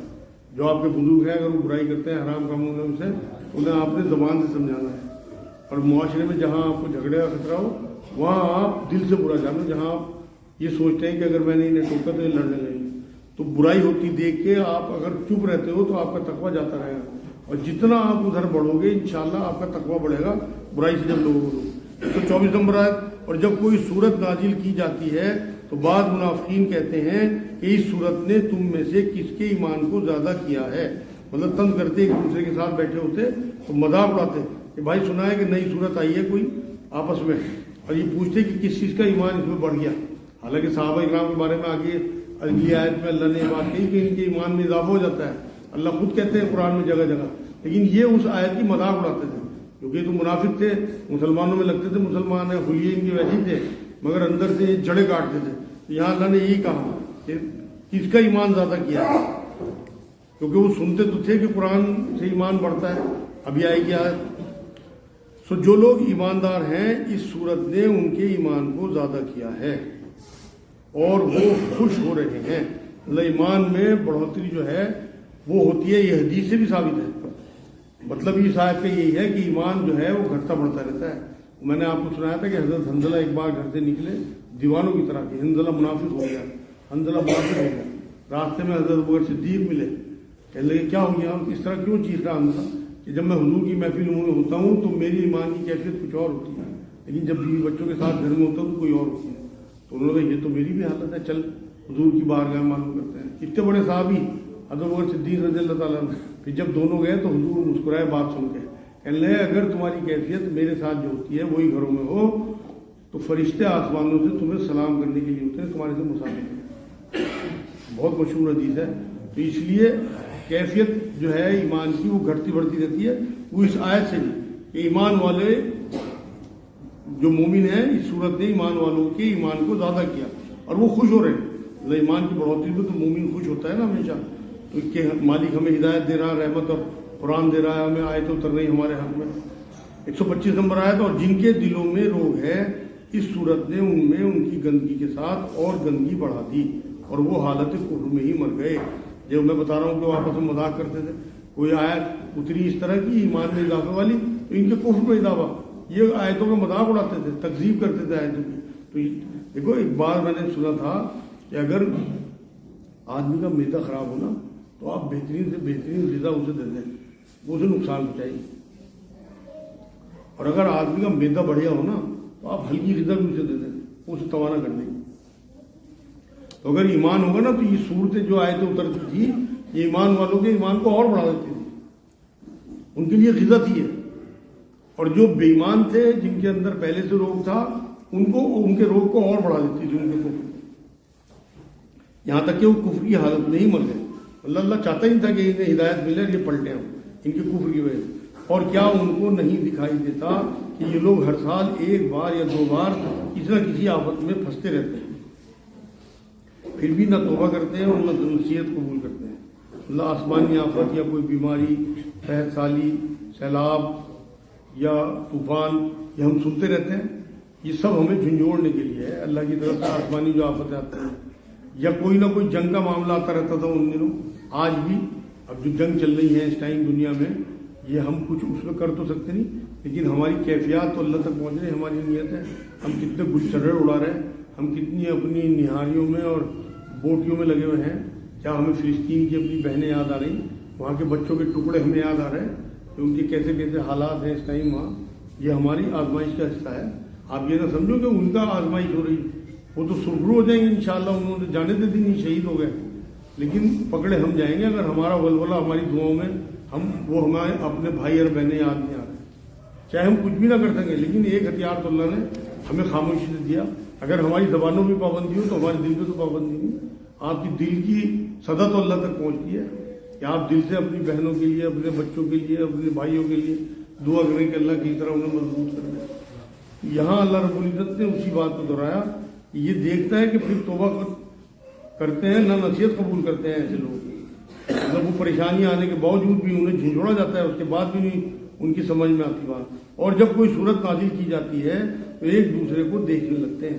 S2: جو آپ کے بزرگ ہیں اگر وہ برائی کرتے ہیں حرام کاموں میں سے انہیں آپ نے زبان سے سمجھانا ہے، اور معاشرے میں جہاں آپ کو جھگڑے کا خطرہ ہو وہاں آپ دل سے برا جانو، جہاں آپ یہ سوچتے ہیں کہ اگر میں نے انہیں ٹوکا تو یہ لڑنے لگیں گے، تو برائی ہوتی دیکھ کے آپ اگر چپ رہتے ہو تو آپ کا تقویٰ جاتا رہے گا، اور جتنا آپ ادھر بڑھو گے انشاءاللہ آپ کا تقویٰ بڑھے گا برائی سے جب لوگوں کو۔ 124 نمبر آیت، اور جب کوئی صورت نازل کی جاتی ہے تو بعض منافقین کہتے ہیں کہ اس صورت نے تم میں سے کس کے ایمان کو زیادہ کیا ہے، مطلب تنگ کرتے ایک دوسرے کے ساتھ بیٹھے ہوتے تو مذاق اڑاتے کہ بھائی سنا ہے کہ نئی صورت آئی ہے کوئی آپس میں، اور یہ پوچھتے کہ کس چیز کا ایمان اس میں بڑھ گیا۔ حالانکہ صحابہ اکرام کے بارے میں آگے اگلی آیت میں اللہ نے یہ بات کہی کہ ان کے ایمان میں اضافہ ہو جاتا ہے، اللہ خود کہتے ہیں قرآن میں جگہ جگہ، لیکن یہ اس آیت کی مذاق اڑاتے تھے کیونکہ تو منافق تھے، مسلمانوں میں لگتے تھے مسلمان ہیں، حلیے ان کے ویسے تھے مگر اندر سے جڑے کاٹتے تھے۔ یہاں اللہ نے یہی کہا کہ کس کا ایمان زیادہ کیا ہے، کیونکہ وہ سنتے تو تھے کہ قرآن سے ایمان بڑھتا ہے۔ ابھی آئے گی آیت، سو جو لوگ ایماندار ہیں اس صورت نے ان کے ایمان کو زیادہ کیا ہے اور وہ خوش ہو رہے ہیں۔ اللہ ایمان میں بڑھوتری جو ہے وہ ہوتی ہے، یہ حدیث سے بھی ثابت ہے، مطلب اس آیت کا یہی ہے کہ ایمان جو ہے وہ گھٹتا بڑھتا رہتا ہے۔ میں نے آپ کو سنایا تھا کہ حضرت حنظلہ ایک بار گھر سے نکلے دیوانوں کی طرح کہ حنظلہ منافق ہو گیا، حنظلہ منافق ہو گیا، راستے میں حضرت ابوبکر صدیق ملے، کہنے لگے کیا ہو گیا، اس طرح کیوں چیخ رہا حنظلہ کہ جب میں حضور کی محفل میں ہوتا ہوں تو میری ایمان کی کیفیت کچھ اور ہوتی ہے، لیکن جب بیوی بچوں کے ساتھ گھر میں ہوتا ہوں تو کوئی اور ہوتی ہے۔ تو انہوں نے کہا یہ تو میری بھی حالت ہے، چل حضور کی بارگاہ معلوم کرتے ہیں۔ اتنے بڑے صحابی حضرت ابوبکر صدیق رضی اللہ تعالیٰ عنہ، پھر جب دونوں گئے تو حضور مسکرائے بات سن کے، کہنے لگے اگر تمہاری کیفیت میرے ساتھ جو ہوتی ہے وہی گھروں میں ہو تو فرشتے آسمانوں سے تمہیں سلام کرنے کے لیے ہوتے ہیں، تمہارے سے مسافر۔ بہت مشہور حدیث ہے۔ تو اس لیے کیفیت جو ہے ایمان کی وہ گھٹتی بڑھتی رہتی ہے، وہ اس آیت سے بھی کہ ایمان والے جو مومن ہیں اس صورت نے ایمان والوں کے ایمان کو زیادہ کیا اور وہ خوش ہو رہے ہیں۔ ایمان کی بڑھوتری میں تو مومن خوش ہوتا ہے نا ہمیشہ، تو کہ مالک ہمیں ہدایت دے رہا، رحمت اور قرآن دے رہا ہے، ہمیں آیتیں اتر رہی ہمارے حق میں۔ 125 نمبر آیت، اور جن کے دلوں میں روگ ہے اس صورت نے ان میں ان کی گندگی کے ساتھ اور گندگی بڑھا دی اور وہ حالت کفر میں ہی مر گئے۔ جو میں بتا رہا ہوں کہ وہ آپس میں مذاق کرتے تھے، کوئی آیت اتری اس طرح کی ایمان میں اضافے والی تو ان کے کفر میں اضافہ، یہ آیتوں کا مذاق اڑاتے تھے، تکذیب کرتے تھے آیتوں کی۔ تو دیکھو ایک بار میں نے سنا تھا کہ اگر آدمی کا معدہ خراب ہونا تو آپ بہترین سے بہترین غذا اسے دے دیں، وہ اسے نقصان پہنچائے گی، اور اگر آدمی کا معدہ بڑھیا ہونا تو آپ ہلکی غذا بھی اسے دے دیں، وہ اسے توانا کر دیں گی۔ تو اگر ایمان ہوگا نا تو یہ صورتیں جو آیتیں اترتی تھی یہ ایمان والوں کے ایمان کو اور بڑھا دیتی تھی، ان کے لیے غذا تھی ہے، اور جو بے ایمان تھے جن کے اندر پہلے سے روگ تھا ان کو ان کے روگ کو اور بڑھا دیتی تھی، ان کے کفر، یہاں تک کہ وہ کفر کی حالت میں ہی مر گئے۔ اللہ چاہتا ہی تھا کہ انہیں ہدایت ملے، یہ پلٹے ہم ان کے کفر کی وجہ سے۔ اور کیا ان کو نہیں دکھائی دیتا کہ یہ لوگ ہر سال ایک بار یا دو بار کسی نہ کسی آفت میں پھنستے رہتے ہیں، پھر بھی نہ توبہ کرتے ہیں اور نہ نصیحت قبول کرتے ہیں۔ اللہ آسمانی آفت یا کوئی بیماری، قحط سالی، سیلاب یا طوفان یہ ہم سنتے رہتے ہیں، یہ سب ہمیں جھنجھوڑنے کے لیے ہے اللہ کی طرف سے آسمانی جو آفتیں آتی ہیں، یا کوئی نہ کوئی جنگ کا معاملہ آتا رہتا تھا ان دنوں، آج بھی اب جو جنگ چل رہی ہے اس ٹائم دنیا میں، یہ ہم کچھ اس میں کر تو سکتے نہیں، لیکن ہماری کیفیات تو اللہ تک پہنچ رہی، ہماری نیت ہے، ہم کتنے گل چرڑ اڑا رہے ہیں، ہم کتنی اپنی نہاریوں میں اور بوٹیوں میں لگے ہوئے ہیں، کیا ہمیں فلسطین کی اپنی بہنیں یاد آ رہی، وہاں کے بچوں کے ٹکڑے ہمیں یاد آ رہے ہیں کہ ان کے کیسے کیسے حالات ہیں اس ٹائم وہاں. یہ ہماری آزمائش کا حصہ ہے. آپ یہ نہ سمجھو کہ ان کا آزمائش ہو رہی، وہ تو سرخرو ہو جائیں گے انشاءاللہ، انہوں نے جانے دے دن ہی شہید ہو گئے، لیکن پکڑے ہم جائیں گے اگر ہمارا ولولہ ہماری دعاؤں میں وہ ہمارے اپنے بھائی اور بہنیں یاد نہیں آ رہے. چاہے ہم کچھ بھی نہ کر سکیں، لیکن ایک ہتھیار تو اللہ نے ہمیں خاموشی سے دیا. اگر ہماری زبانوں میں پابندی ہو تو ہمارے دل پہ تو پابندی نہیں. آپ کی دل کی صدا تو اللہ تک پہنچتی ہے کہ آپ دل سے اپنی بہنوں کے لیے، اپنے بچوں کے لیے، اپنے بھائیوں کے لیے دعا کریں کہ اللہ کی طرح انہیں مضبوط کر دے. یہاں اللہ رب العزت نے اسی بات کو دہرایا کہ یہ دیکھتا ہے کہ پھر توبہ کرتے ہیں نہ نصیحت قبول کرتے ہیں ایسے لوگ. مطلب وہ پریشانی آنے کے باوجود بھی انہیں جھنجھوڑا جاتا ہے، اس کے بعد بھی نہیں ان کی سمجھ میں آتی بات. اور جب کوئی صورت نازل کی جاتی ہے تو ایک دوسرے کو دیکھنے لگتے ہیں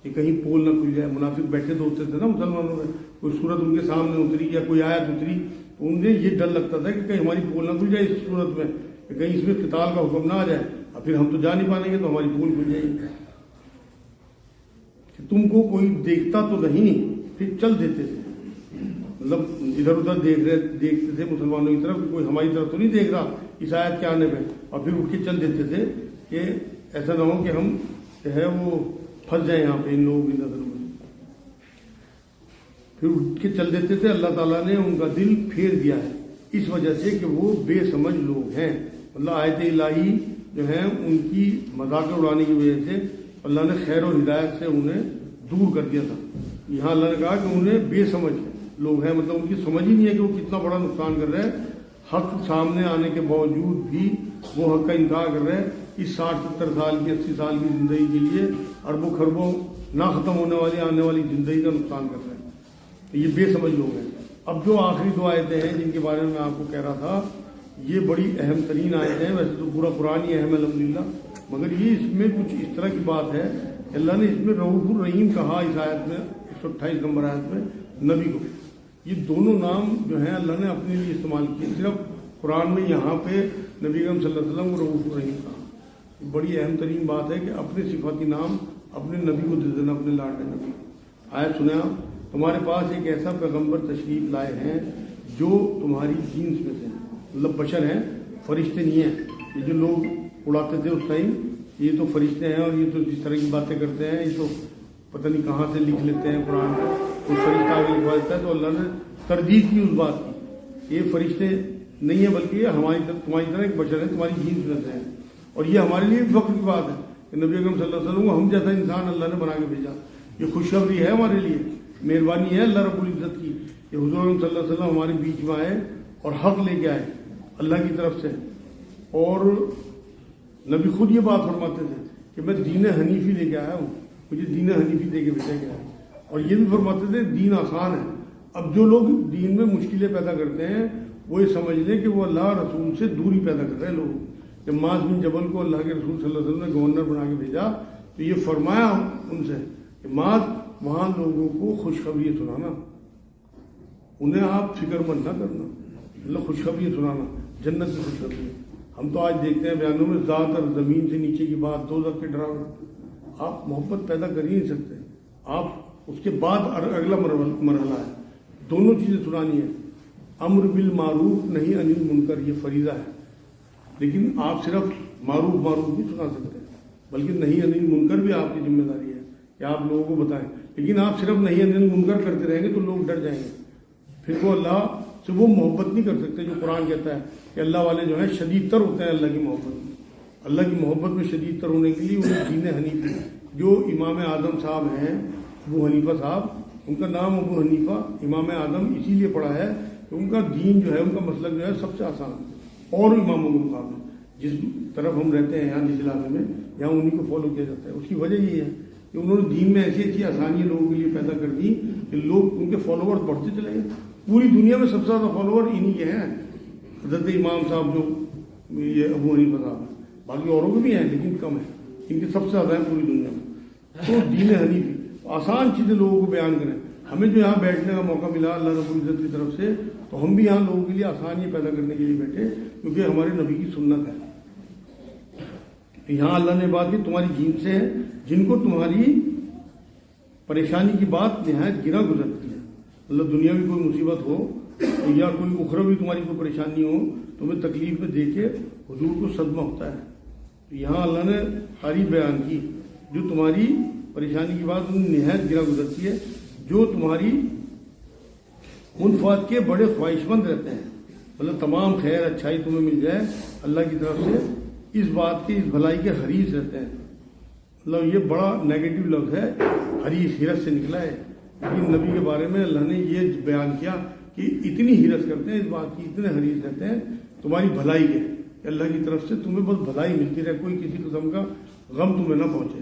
S2: کہ کہیں پول نہ کھل جائے. منافق بیٹھے تو ہوتے تھے نا مسلمانوں میں، کوئی صورت ان کے سامنے اتری یا کوئی آیت اتری تو انہیں یہ ڈر لگتا تھا کہ کہیں ہماری پول نہ کھل جائے اس صورت میں، کہ کہیں اس میں قتال کا حکم نہ آ جائے اور پھر ہم تو جا نہیں پائیں گے تو ہماری پول کھل جائے گی. کہ تم کو کوئی دیکھتا تو نہیں، پھر چل دیتے تھے. مطلب ادھر ادھر دیکھتے تھے مسلمانوں کی طرف کہ کوئی ہماری طرف تو نہیں دیکھ رہا اس آیت کے آنے پہ، اور پھر اٹھ کے چل دیتے تھے کہ ایسا نہ ہو کہ ہم جو ہے وہ پھنس جائیں یہاں پہ ان لوگوں کی نظر میں. پھر اٹھ کے چل دیتے تھے. اللہ تعالیٰ نے ان کا دل پھیر دیا ہے اس وجہ سے کہ وہ بے سمجھ لوگ ہیں. مطلب آیت الہی جو ہے ان کی مذاق اڑانے کی وجہ سے اللہ نے خیر و ہدایت سے انہیں دور کر دیا تھا. یہاں اللہ نے کہا کہ انہیں بے سمجھ لوگ ہیں، مطلب ان کی سمجھ ہی نہیں ہے کہ وہ کتنا بڑا نقصان کر رہے ہیں. حق سامنے آنے کے باوجود بھی وہ حق کا انکار کر رہے ہیں. اس 60-70 سال کی 80 سال کی زندگی کے لیے اربوں خربوں نہ ختم ہونے والی آنے والی زندگی کا نقصان کر رہے ہیں. یہ بے سمجھ لوگ ہیں. اب جو آخری دو آیتیں ہیں جن کے بارے میں آپ کو کہہ رہا تھا، یہ بڑی اہم ترین آیتیں ہیں. ویسے تو پورا قرآن ہی اہم ہے الحمدللہ، مگر یہ اس میں کچھ اس طرح کی بات ہے. اللہ نے اس میں رؤوف الرحیم کہا اس آیت میں 128 نمبر آیت میں نبی کو. یہ دونوں نام جو ہیں اللہ نے اپنے لیے استعمال کیے. صرف قرآن میں یہاں پہ نبی اکرم صلی اللہ علیہ وسلم کو رؤوف الرحیم کہا. بڑی اہم ترین بات ہے کہ اپنے صفاتی نام اپنے نبی کو دے دینا، اپنے لاڈلے نبی. آیت سنیا، تمہارے پاس ایک ایسا پیغمبر تشریف لائے ہیں جو تمہاری جنس میں سے، مطلب بشر ہیں، فرشتے نہیں ہیں. یہ جو لوگ اڑاتے تھے اس ٹائم، یہ تو فرشتے ہیں اور یہ تو جس طرح کی باتیں کرتے ہیں یہ تو پتہ نہیں کہاں سے لکھ لیتے ہیں قرآن کو. کوئی فرشتہ آگے لکھوا دیتا ہے تو اللہ نے تردید کی اس بات کی. یہ فرشتے نہیں ہیں بلکہ یہ تمہاری طرح ایک بشر ہیں، تمہاری جنس میں سے ہیں. اور یہ ہمارے لیے بھی فخر کی بات ہے کہ نبی اکرم صلی اللہ علیہ وسلم کو ہم جیسا انسان اللہ نے بنا کے بھیجا. یہ خوشخبری ہے ہمارے لیے، مہربانی ہے اللہ رب العزت کی کہ حضور صلی اللہ علیہ وسلم ہمارے بیچ میں آئے اور حق لے کے آئے اللہ کی طرف سے. اور نبی خود یہ بات فرماتے تھے کہ میں دین حنیفی لے کے آیا ہوں، مجھے دین حنیفی دے کے بھیجا گیا ہے. اور یہ بھی فرماتے تھے دین آسان ہے. اب جو لوگ دین میں مشکلیں پیدا کرتے ہیں وہ یہ سمجھ لیں کہ وہ اللہ رسول سے دوری پیدا کر رہے ہیں لوگ. جب معاذ بن جبل کو اللہ کے رسول صلی اللہ علیہ وسلم نے گورنر بنا کے بھیجا تو یہ فرمایا ان سے کہ معاذ وہاں لوگوں کو خوشخبری سنانا، انہیں آپ فکر مند نہ کرنا، اللہ خوشخبری سنانا، جنت کی خوشخبری. ہم تو آج دیکھتے ہیں بیانوں میں ذات اور زمین سے نیچے کی بات، دوزخ کے ڈراونا. آپ محبت پیدا کر ہی نہیں سکتے. آپ اس کے بعد اگلا مرحلہ ہے، دونوں چیزیں سنانی ہیں. امر بالمعروف نہیں انل منکر، یہ فریضہ ہے. لیکن آپ صرف معروف نہیں سنا سکتے، بلکہ نہیں انل منکر بھی آپ کی ذمہ داری ہے کہ آپ لوگوں کو بتائیں. لیکن آپ صرف نہیں انل منکر کرتے رہیں گے تو لوگ ڈر جائیں گے، پھر وہ اللہ سے وہ محبت نہیں کر سکتے جو قرآن کہتا ہے کہ اللہ والے جو ہیں شدید تر ہوتے ہیں اللہ کی محبت میں. اللہ کی محبت میں شدید تر ہونے کے لیے انہیں دین حنیفی، جو امام اعظم صاحب ہیں ابو حنیفہ صاحب، ان کا نام ابو حنیفہ امام اعظم اسی لیے پڑا ہے کہ ان کا دین جو ہے، ان کا مسلک جو ہے سب سے آسان ہے اور اماموں کے مقابلے. جس طرف ہم رہتے ہیں یہاں جس علاقے میں، یہاں انہیں کو فالو کیا جاتا ہے. اس کی وجہ یہ ہے کہ انہوں نے دین میں ایسی ایسی آسانیاں لوگوں کے لیے پیدا کر دی کہ لوگ ان کے فالوور بڑھتے چلے گئے. پوری دنیا میں سب سے زیادہ فالوور انہی کے ہیں، حضرت امام صاحب جو یہ ابو حنیفہ صاحب ہیں. باقی اوروں کے بھی ہیں لیکن کم ہیں، ان کے سب سے زیادہ ہیں پوری دنیا میں. تو دین حنیفی آسان چیزیں لوگوں کو بیان کریں. ہمیں جو یہاں بیٹھنے کا موقع ملا اللہ رب العزت کی طرف سے، تو ہم بھی یہاں لوگوں کے لیے آسانیاں پیدا کرنے کے لیے بیٹھے، کیونکہ ہمارے نبی کی سنت ہے. یہاں اللہ نے بات کی تمہاری جن سے ہے جن کو تمہاری پریشانی کی بات نہایت گرا گزرتی ہے. مطلب دنیاوی کوئی مصیبت ہو یا کوئی اخروی تمہاری کوئی پریشانی ہو، تمہیں تکلیف میں دیکھ کے حضور کو صدمہ ہوتا ہے. یہاں اللہ نے تعریف بیان کی، جو تمہاری پریشانی کی بات نہایت گرا گزرتی ہے، جو تمہاری منفعت کے بڑے خواہش مند رہتے ہیں. مطلب تمام خیر اچھائی تمہیں مل جائے اللہ کی طرف سے، اس بات کی، اس بھلائی کے حریص رہتے ہیں. مطلب یہ بڑا نیگیٹو لفظ ہے، حریص حرص سے نکلا ہے. لیکن نبی کے بارے میں اللہ نے یہ بیان کیا کہ اتنی حرص کرتے ہیں اس بات کی، اتنے حریص رہتے ہیں تمہاری بھلائی کے، کہ اللہ کی طرف سے تمہیں بس بھلائی ملتی رہے، کوئی کسی قسم کا غم تمہیں نہ پہنچے،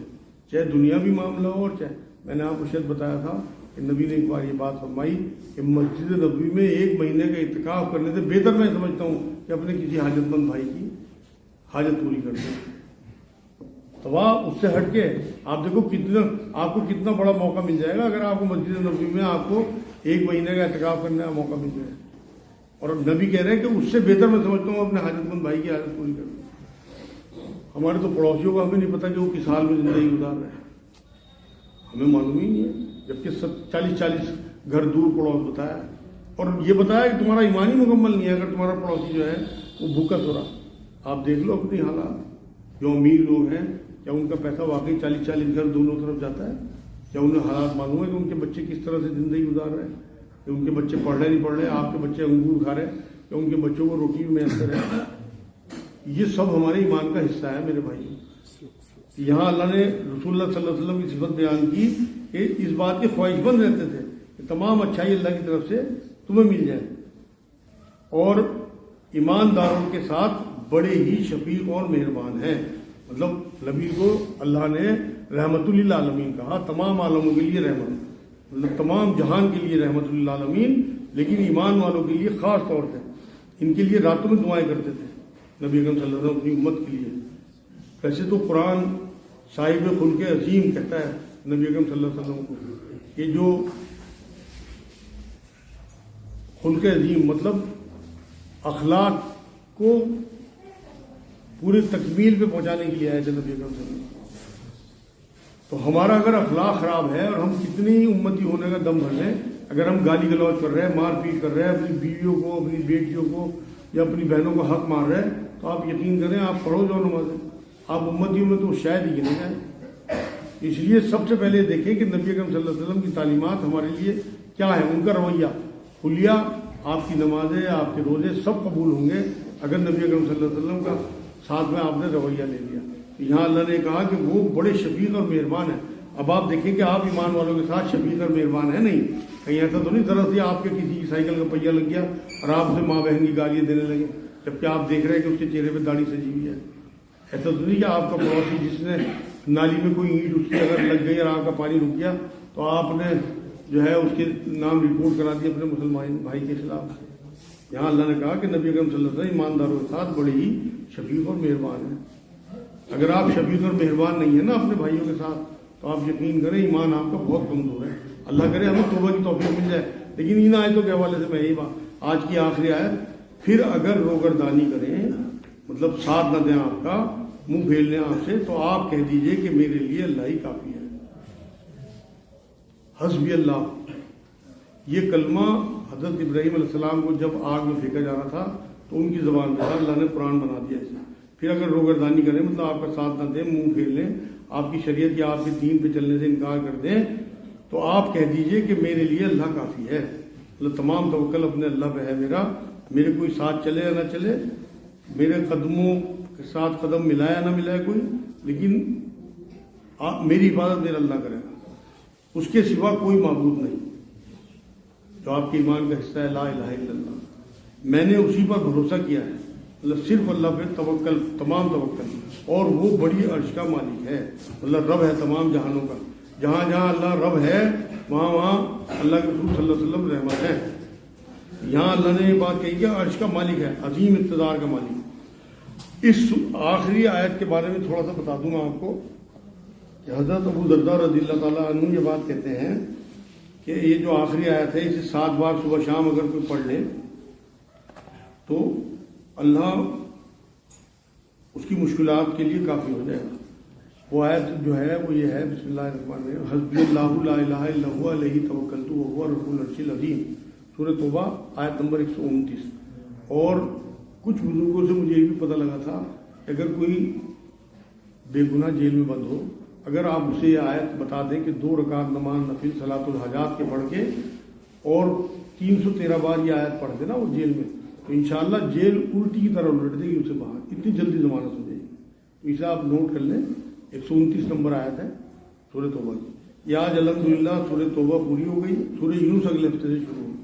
S2: چاہے دنیاوی معاملہ ہو اور چاہے. میں نے آپ کو شاید بتایا تھا کہ نبی نے ایک بار یہ بات فرمائی کہ مسجد نبوی میں 1 مہینے کا اعتکاف کرنے سے بہتر میں سمجھتا ہوں کہ اپنے کسی حاجت مند بھائی کی حاجت پوری کر دیں. تو اس سے ہٹ کے آپ دیکھو آپ کو کتنا بڑا موقع مل جائے گا اگر آپ کو مسجد نبوی میں آپ کو 1 مہینے کا اعتکاف کرنے کا موقع مل جائے. اور اب نبی کہہ رہے ہیں کہ اس سے بہتر میں سمجھتا ہوں اپنے حاجت مند بھائی کی حاجت پوری کر دیں. ہمارے تو پڑوسیوں کو ہمیں نہیں پتا کہ وہ کس حال میں زندگی گزار رہے ہیں، ہمیں معلوم ہی نہیں ہے، جبکہ 40 گھر دور پڑوس بتایا اور یہ بتایا کہ تمہارا ایمان ہی مکمل نہیں ہے اگر تمہارا پڑوسی جو ہے وہ بھوکا سو رہا. آپ دیکھ لو اپنی حالات، جو امیر لوگ ہیں کیا ان کا پیسہ واقعی 40 گھر دونوں طرف جاتا ہے؟ کیا انہیں حالات معلوم ہے کہ ان کے بچے کس طرح سے زندگی گزار رہے ہیں، کہ ان کے بچے پڑھ رہے نہیں پڑھ رہے، آپ کے بچے انگور کھا رہے ہیں، کہ ان کے بچوں کو روٹی میسر ہے؟ یہ سب ہمارے ایمان کا حصہ ہے میرے بھائی. یہاں اللہ نے رسول اللہ صلی اللہ علیہ وسلم کی صفت بیان کی کہ اس بات کے خواہش مند رہتے تھے کہ تمام اچھائی اللہ کی طرف سے تمہیں مل جائے، اور ایمانداروں کے ساتھ بڑے ہی شفیق اور مہربان ہیں. مطلب نبی کو اللہ نے رحمت للعالمین کہا، تمام عالموں کے لیے رحمت، مطلب تمام جہان کے لیے رحمت للعالمین، لیکن ایمان والوں کے لیے خاص طور سے ان کے لیے راتوں میں دعائیں کرتے تھے نبی اکرم صلی اللہ علیہ وسلم اپنی امت کے لیے. ویسے تو قرآن صاحب خلق عظیم کہتا ہے نبی اکرم صلی اللہ علیہ وسلم کو، کہ جو خلق عظیم مطلب اخلاق کو پورے تکمیل پہ پہنچانے کے لیے آئے تھے نبی اکرم صلی اللہ علیہ وسلم. تو ہمارا اگر اخلاق خراب ہے اور ہم کتنی امتی ہونے کا دم بھر لیں، اگر ہم گالی گلوچ کر رہے ہیں، مار پیٹ کر رہے ہیں، اپنی بیویوں کو، اپنی بیٹیوں کو یا اپنی بہنوں کو حق مار رہے ہیں، تو آپ یقین کریں آپ پڑھو جو نمازیں، آپ امتیوں میں تو شاید ہی گنے جائیں. اس لیے سب سے پہلے دیکھیں کہ نبی اکرم صلی اللہ علیہ وسلم کی تعلیمات ہمارے لیے کیا ہے، ان کا رویہ. خلیہ آپ کی نمازیں، آپ کے روزے سب قبول ہوں گے اگر نبی اکرم صلی اللہ علیہ وسلم کا ساتھ میں آپ نے رویہ لے لیا. یہاں اللہ نے کہا کہ وہ بڑے شفیق اور مہربان ہیں. اب آپ دیکھیں کہ آپ ایمان والوں کے ساتھ شفیق اور مہربان ہیں نہیں، کہیں ایسا تو نہیں طرح سے آپ کے کسی کی سائیکل کا پہیہ لگ گیا اور آپ اسے ماں بہن کی گالیاں دینے لگے جبکہ آپ دیکھ رہے ہیں کہ اس کے چہرے پہ داڑھی سجی ہوئی ہے. ایسا تو نہیں کہ آپ کا پڑوسی جس نے نالی میں کوئی اینٹ اس کی اگر لگ گئی اور آپ کا پانی رک گیا تو آپ نے جو ہے اس کے نام رپورٹ کرا دی اپنے مسلمان بھائی کے خلاف. یہاں اللہ نے کہا کہ نبی اکرم صلی اللہ علیہ وسلم ایمانداروں کے ساتھ بڑے ہی شفیق اور مہربان ہیں. اگر آپ شفیق اور مہربان نہیں ہیں نا اپنے بھائیوں کے ساتھ تو آپ یقین کریں ایمان آپ کا بہت کمزور ہے. اللہ کرے ہمیں توبہ کی توفیق مل جائے. لیکن ان آیتوں کے حوالے سے میں یہی بات، آج کی آخری آیت، پھر اگر روگردانی کریں مطلب ساتھ نہ دیں آپ کا، منہ پھیر لیں آپ سے، تو آپ کہہ دیجئے کہ میرے لیے اللہ ہی کافی ہے. حسبی اللہ، یہ کلمہ حضرت ابراہیم علیہ السلام کو جب آگ میں پھینکا جا رہا تھا تو ان کی زبان پہ اللہ نے قرآن بنا دیا اسے. پھر اگر روگردانی کریں مطلب آپ کا ساتھ نہ دیں، منہ پھیر لیں، آپ کی شریعت یا آپ کے دین پہ چلنے سے انکار کر دیں، تو آپ کہہ دیجئے کہ میرے لیے اللہ کافی ہے. مطلب تمام توکل اپنے اللہ پہ ہے میرا، میرے کوئی ساتھ چلے یا نہ چلے، میرے قدموں کے ساتھ قدم ملائے یا نہ ملائے کوئی، لیکن میری حفاظت میرا اللہ کرے گا. اس کے سوا کوئی معبود نہیں. جو آپ کے ایمان کا حصہ ہے لا الہ الا اللہ، میں نے اسی پر بھروسہ کیا ہے. مطلب صرف اللہ پہ توکل، تمام توکل، اور وہ بڑی عرش کا مالک ہے. مطلب رب ہے تمام جہانوں کا. جہاں جہاں اللہ رب ہے وہاں وہاں اللہ کے رسول صلی اللہ علیہ وسلم رحمت ہے. یہاں اللہ نے یہ بات کہی کہ عرش کا مالک ہے، عظیم اقتدار کا مالک. اس آخری آیت کے بارے میں تھوڑا سا بتا دوں میں آپ کو کہ حضرت ابو درداء رضی اللہ تعالیٰ عنہ یہ بات کہتے ہیں کہ یہ جو آخری آیت ہے اسے 7 بار صبح شام اگر کوئی پڑھ لے تو اللہ اس کی مشکلات کے لیے کافی ہو جائے گا. وہ آیت جو ہے وہ یہ ہے، بسم اللہ الرحمن الرحیم، حسبی اللہ لا الہ الا هو علیہ توکلت وهو رب العرش العظیم، سورہ توبہ آیت نمبر 129۔ اور کچھ بزرگوں سے مجھے یہ بھی پتہ لگا تھا کہ اگر کوئی بے گناہ جیل میں بند ہو، اگر آپ اسے یہ آیت بتا دیں کہ 2 رکعت نماز نفل صلاۃ الحاجات کے پڑھ کے اور 313 بار یہ آیت پڑھ دے نا وہ جیل میں، تو انشاءاللہ جیل الٹی کی طرح الٹ دے گی اسے باہر، اتنی جلدی ضمانت ہو جائے گی۔ تو اسے آپ نوٹ کر لیں، 129 نمبر آیت ہے سورہ توبہ کی۔ یہ آج الحمدللہ سورہ توبہ پوری ہو گئی، سورہ یونس اگلے ہفتے سے شروع ہوگی۔